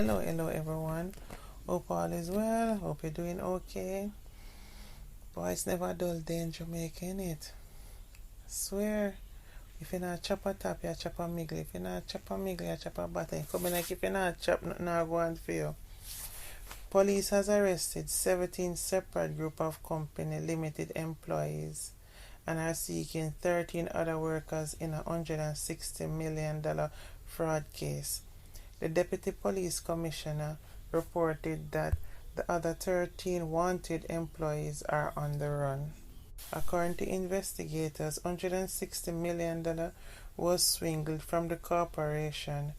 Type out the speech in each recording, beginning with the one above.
Hello everyone. Hope all is well. Hope you're doing okay. Boy, it's never a dull day in Jamaica, innit? Swear, if you're not chop a top, you chop a miggle. If you're not chop a miggle, you chop a button. Come in like if you're not chop, nothing not going for you. Police has arrested 17 Seprod group of company limited employees and are seeking 13 other workers in a $160 million fraud case. The Deputy Police Commissioner reported that the other 13 wanted employees are on the run. According to investigators, $160 million was swindled from the corporation.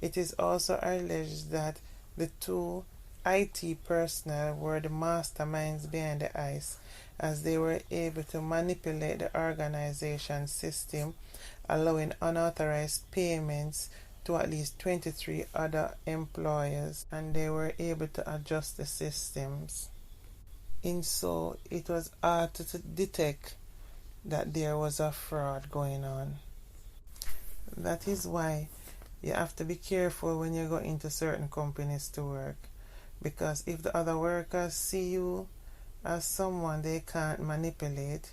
It is also alleged that the two IT personnel were the masterminds behind the heist, as they were able to manipulate the organization's system, allowing unauthorized payments to at least 23 other employers, and they were able to adjust the systems. And so it was hard to detect that there was a fraud going on. That is why you have to be careful when you go into certain companies to work, because if the other workers see you as someone they can't manipulate,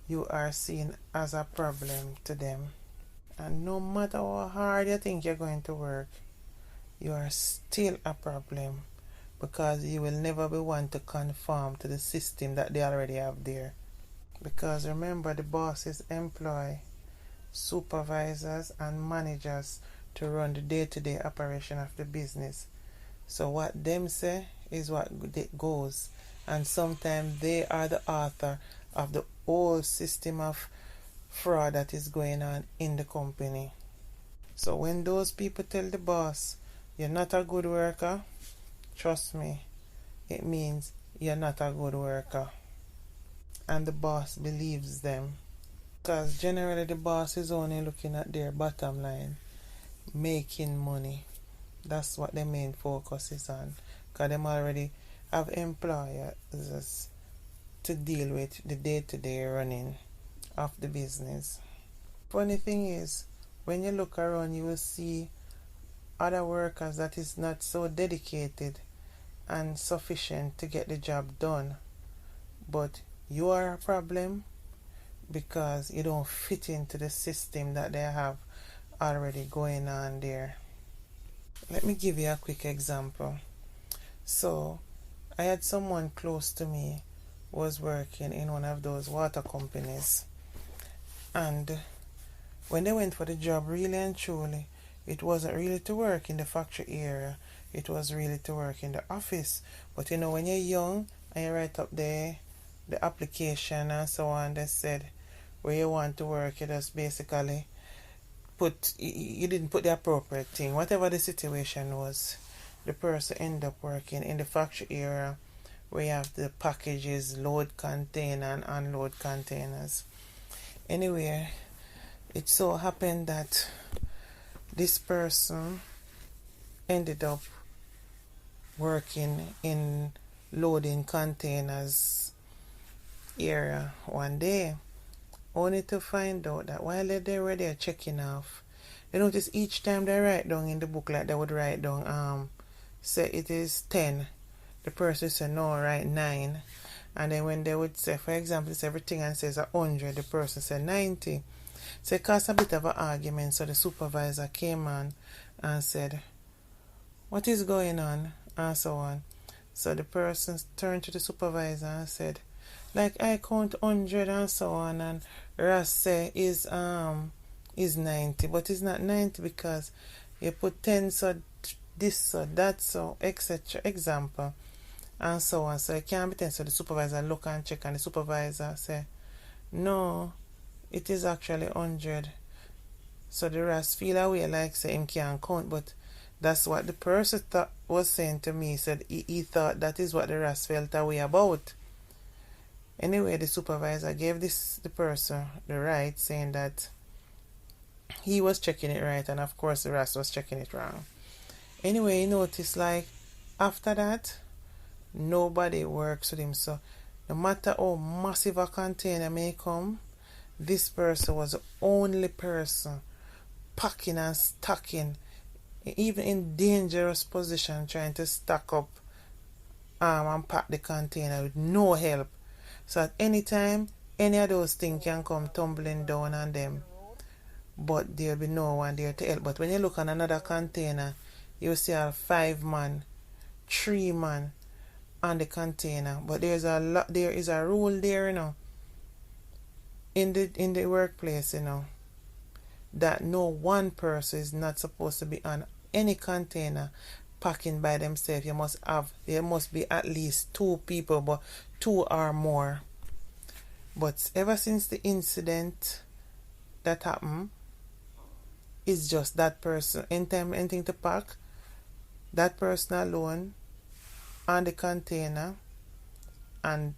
you are seen as a problem to them. And no matter how hard you think you're going to work, you are still a problem, because you will never be one to conform to the system that they already have there. Because remember, the bosses employ supervisors and managers to run the day-to-day operation of the business. So what them say is what goes, and sometimes they are the author of the whole system of fraud that is going on in the company. So when those people tell the boss you're not a good worker, trust me, it means you're not a good worker. And the boss believes them, because generally the boss is only looking at their bottom line, making money. That's what their main focus is on, because them already have employers to deal with the day-to-day running of the business. Funny thing is, when you look around, you will see other workers that is not so dedicated and sufficient to get the job done, but you are a problem because you don't fit into the system that they have already going on there. Let me give you a quick example. So I had someone close to me was working in one of those water companies, and when they went for the job, really and truly, it wasn't really to work in the factory area, it was really to work in the office. But you know, when you're young and you write up the application and so on, they said where you want to work, you just basically you didn't put the appropriate thing. Whatever the situation was, the person ended up working in the factory area where you have the packages, load container and unload containers. Anyway, it so happened that this person ended up working in loading containers area one day, only to find out that while they were there checking off, they noticed each time they write down in the book, like they would write down say it is 10, the person said no, write 9. And then when they would say, for example, it's everything and says 100, the person said 90. So it caused a bit of an argument. So the supervisor came on and said, what is going on? And so on. So the person turned to the supervisor and said, like, I count 100 and so on, and Ras say is 90, but it's not 90 because you put 10, so this, so that, so etc. Example. And so on. So it can't be 10. So the supervisor look and check, and the supervisor say, no, it is actually 100. So the rest feel away like say him can't count, but that's what the person was saying to me. He said he thought that is what the rest felt away about. Anyway, the supervisor gave the person the right, saying that he was checking it right, and of course the rest was checking it wrong. Anyway, he noticed like after that, nobody works with him. So no matter how massive a container may come, this person was the only person packing and stacking even in dangerous position, trying to stack up and pack the container with no help. So at any time, any of those things can come tumbling down on them, but there'll be no one there to help. But when you look on another container, you see a 5 man, 3 man on the container. But there is a rule there, in the workplace, that no one person is not supposed to be on any container packing by themselves. There must be at least 2 people, but 2 or more. But ever since the incident that happened, it's just that person. Anytime anything to pack, that person alone on the container, and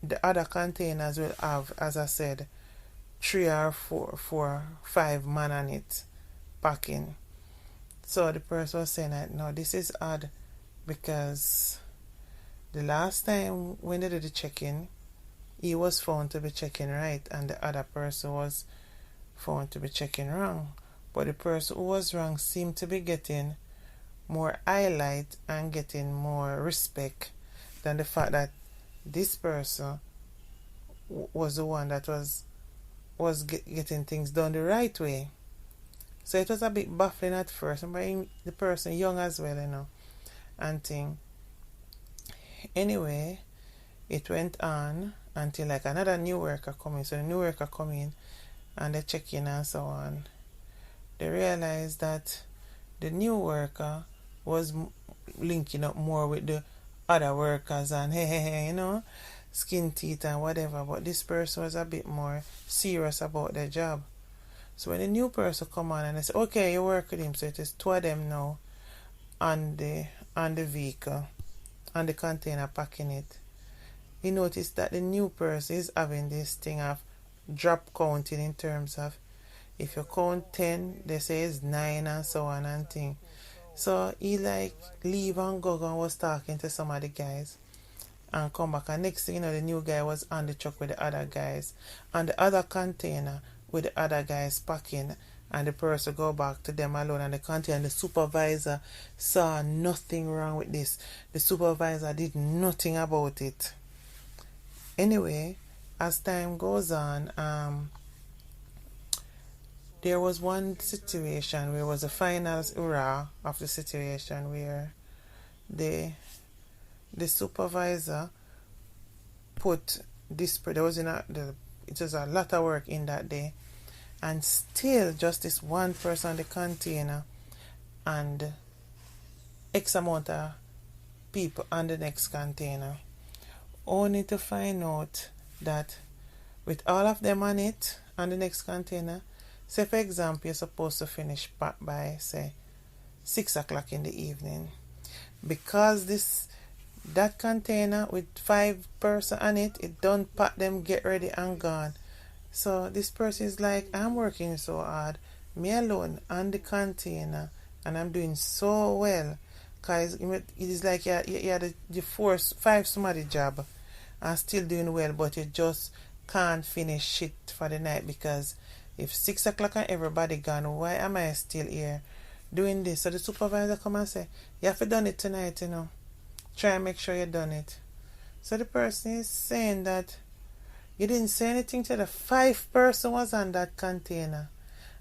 the other containers will have, as I said, 3 or 4, 5 man on it packing. So the person was saying that no, this is odd, because the last time when they did the check-in, he was found to be checking right and the other person was found to be checking wrong. But the person who was wrong seemed to be getting more highlight and getting more respect than the fact that this person was the one that was getting things done the right way. So it was a bit baffling at first, but the person young as well, and thing. Anyway, it went on until like another new worker coming. So the new worker come in and they check in and so on. They realized that the new worker was linking up more with the other workers and skin teeth and whatever. But this person was a bit more serious about their job. So when the new person come on and they say, okay, you work with him, so it is 2 of them now on the vehicle, on the container packing it. You notice that the new person is having this thing of drop counting in terms of if you count 10, they say it's 9 and so on and thing. So he leave and go and was talking to some of the guys and come back, and next thing the new guy was on the truck with the other guys and the other container with the other guys packing, and the person go back to them alone and the container. And the supervisor saw nothing wrong with this. The supervisor did nothing about it. Anyway, as time goes on, there was one situation where it was a final hurrah of the situation where the supervisor put this, there was it was a lot of work in that day, and still just this one person on the container and X amount of people on the next container, only to find out that with all of them on it on the next container, say for example you're supposed to finish pack by say 6 o'clock in the evening, because that container with 5 person on it don't pack them, get ready and gone. So this person is like, I'm working so hard, me alone on the container, and I'm doing so well, because it is like you had the 5 somebody job and still doing well, but you just can't finish it for the night, because if 6 o'clock and everybody gone, why am I still here doing this? So the supervisor come and say, you have to done it tonight, try and make sure you done it. So the person is saying that you didn't say anything to the 5 person was on that container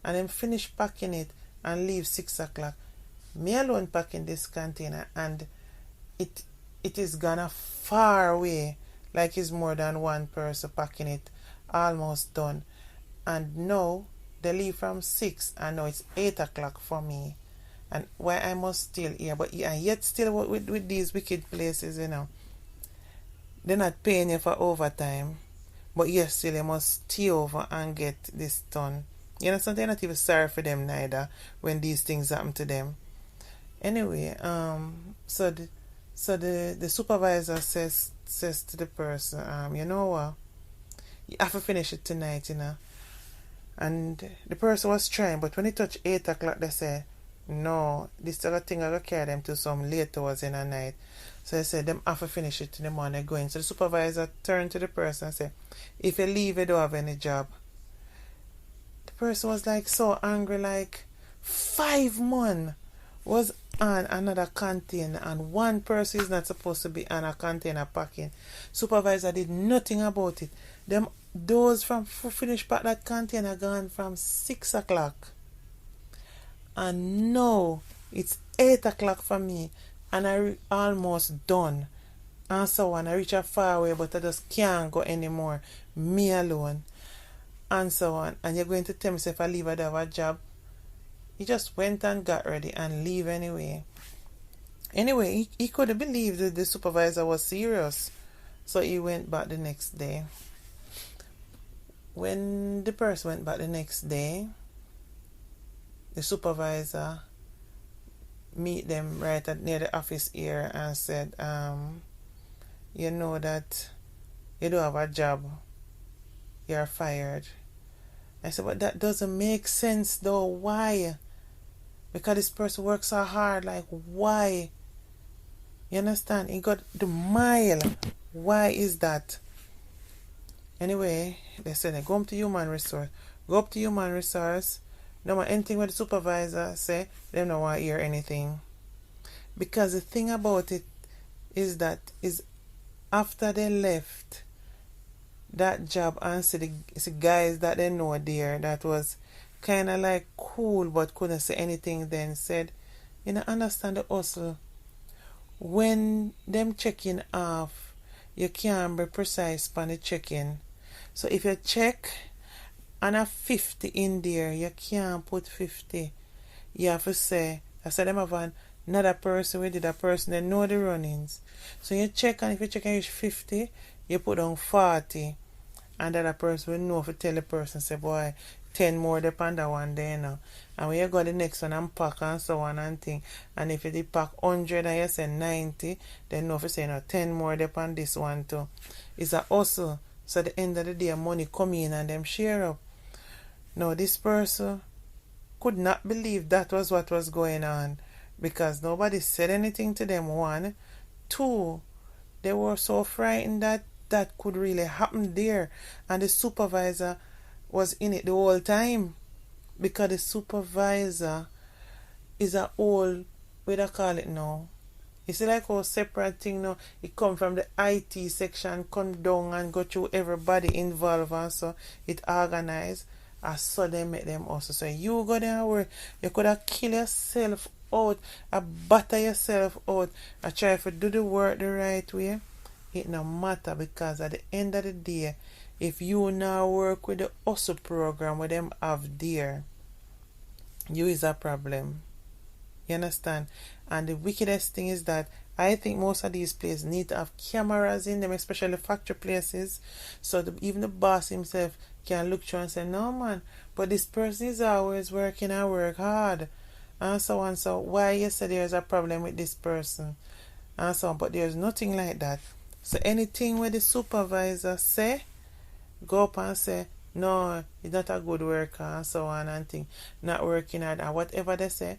and then finish packing it and leave 6 o'clock. Me alone packing this container, and it is gone far away, like it's more than one person packing it, almost done. And now they leave from 6 and now it's 8 o'clock for me. And why I must still here, but yet still with these wicked places, they're not paying you for overtime, but yes, still you must stay over and get this done. Sometimes you're not even sorry for them neither when these things happen to them. Anyway, so the supervisor says to the person, you know what, you have to finish it tonight, And the person was trying, but when it touched 8 o'clock, they said, no, this other thing I will carry them to some late hours in the night. So they said, them have to finish it in the morning going. So the supervisor turned to the person and said, if you leave, you don't have any job. The person was so angry, 5 months. was on another container, and one person is not supposed to be on a container packing. Supervisor did nothing about it. Those from finish pack that container gone from 6 o'clock, and now it's 8 o'clock for me, and I almost done, and so on. I reach a far away, but I just can't go anymore, me alone, and so on. And you're going to tell me if I leave, I'd have a job? He just went and got ready and leave anyway. Anyway, he couldn't believe that the supervisor was serious, so he went back the next day. When the person went back the next day, the supervisor meet them right near the office here and said, you know that you don't have a job, you're fired. I said, but that doesn't make sense though. Why? Because this person works so hard. Like, why? You understand? He got the mile. Why is that? Anyway, they said, go up to human resource. Go up to human resource. No matter anything what the supervisor say, they don't want to hear anything. Because the thing about it is that is after they left that job and see the guys that they know there that was kind of like cool but couldn't say anything, then said, you know, understand the hustle. When them checking off, you can't be precise on the checking. So if you check and a 50 in there, you can't put 50. You have to say, I said them have another person with a person, they know the runnings. So you check, and if you check and reach 50, you put on 40. And that a person will know if you tell the person, say, boy, 10 more depend that one there, you know. And when you go the next one and pack and so on and thing, and if you did pack 100 and you say 90, then know if you say, no, 10 more depend this one too. It's a hustle. So at the end of the day, money come in and them share up. Now, this person could not believe that was what was going on, because nobody said anything to them, one. Two, they were so frightened that that could really happen there, and the supervisor was in it the whole time, because the supervisor is a old, what do I call it now? It's like how Seprod thing now, it come from the IT section, come down and go through everybody involved, and so it organized. I saw them make them also. So you go there and work, you could have kill yourself out, batter yourself out, I try to do the work the right way. It no matter, because at the end of the day, if you now work with the hustle program where them have there, you is a problem. You understand? And the wickedest thing is that I think most of these places need to have cameras in them, especially factory places, so even the boss himself can look through and say, no man, but this person is always working and work hard, and so on. So why you say there's a problem with this person, and so on? But there's nothing like that. So anything where the supervisor say, go up and say, no, he's not a good worker, and so on and thing, not working hard, and whatever they say,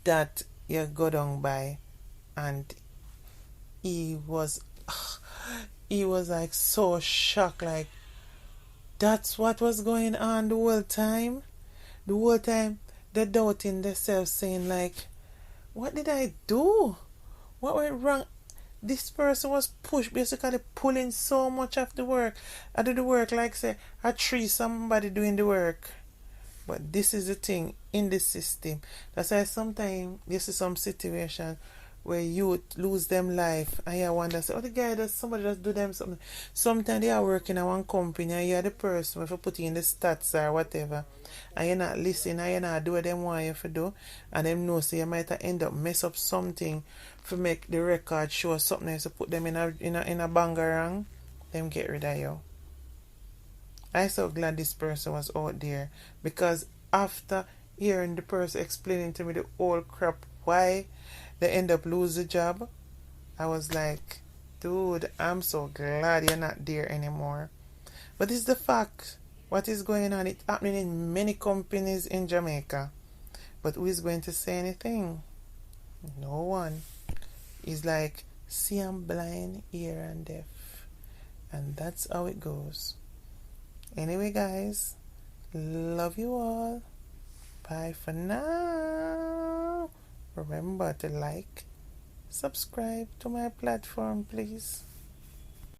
that you go down by. And he was like so shocked, like that's what was going on the whole time. The whole time they doubting themselves, saying like, what did I do? What went wrong? This person was pushed, basically pulling so much of the work. I do the work like say a tree, somebody doing the work. But this is the thing in the system. That's why sometimes you see some situation where youth lose them life, and you wonder, say, oh, the guy does, somebody just do them something. Sometimes they are working at one company and you're the person if you put in the stats or whatever, and you're not listening and you're not doing what them want you to do, and them know, so you might end up mess up something to make the record show something else, to put them in a bangarang, them get rid of you. I'm so glad this person was out there, because after hearing the person explaining to me the whole crap why they end up losing the job, I was like, dude, I'm so glad you're not there anymore. But it's the fact. What is going on? It's happening in many companies in Jamaica. But who is going to say anything? No one. It's like, see, I'm blind, ear and deaf. And that's how it goes. Anyway, guys, love you all. Bye for now. Remember to like, subscribe to my platform, please.